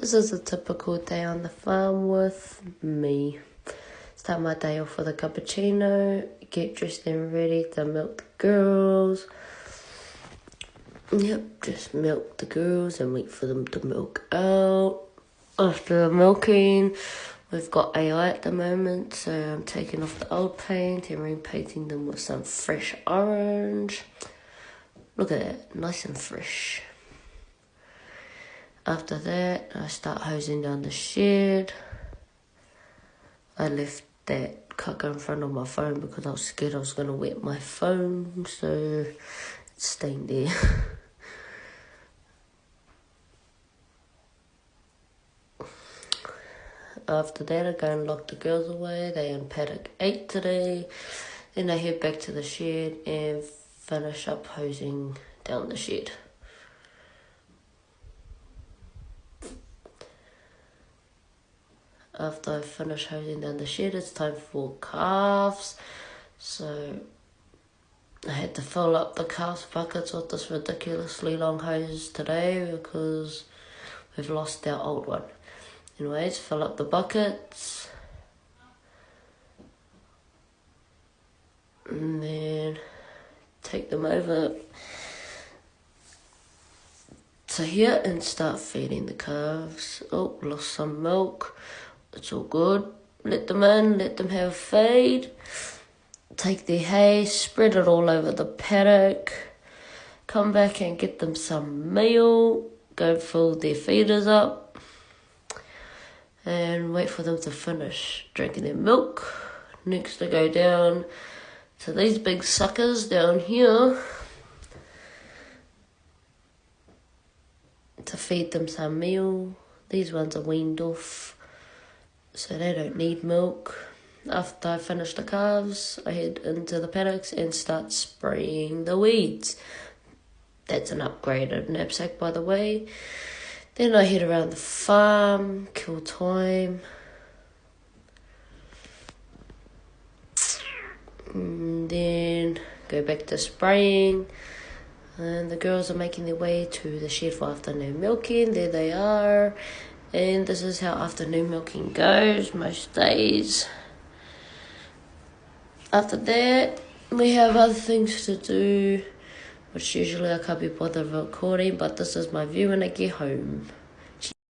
This is a typical day on the farm with me. Start my day off with a cappuccino, get dressed and ready to milk the girls. Yep, just milk the girls and wait for them to milk out. After milking, we've got AI at the moment, so I'm taking off the old paint and repainting them with some fresh orange. Look at that, nice and fresh. After that, I start hosing down the shed. I left that caca in front of my phone because I was scared I was going to wet my phone, so it's staying there. After that, I go and lock the girls away. They in paddock 8 today. Then I head back to the shed and finish up hosing down the shed. After I finish hosing down the shed, it's time for calves. So I had to fill up the calves buckets with this ridiculously long hose today because we've lost our old one. Anyways, fill up the buckets. And then take them over to here and start feeding the calves. Oh, lost some milk. It's all good. Let them in, let them have a feed. Take their hay, spread it all over the paddock. Come back and get them some meal. Go fill their feeders up. And wait for them to finish drinking their milk. Next I go down to these big suckers down here to feed them some meal. These ones are weaned off, so they don't need milk. After I finish the calves, I head into the paddocks and start spraying the weeds. That's an upgraded knapsack, by the way. Then I head around the farm, kill time. And then go back to spraying. And the girls are making their way to the shed for afternoon milking. There they are. And this is how afternoon milking goes most days. After that, we have other things to do, which usually I can't be bothered recording, but this is my view when I get home.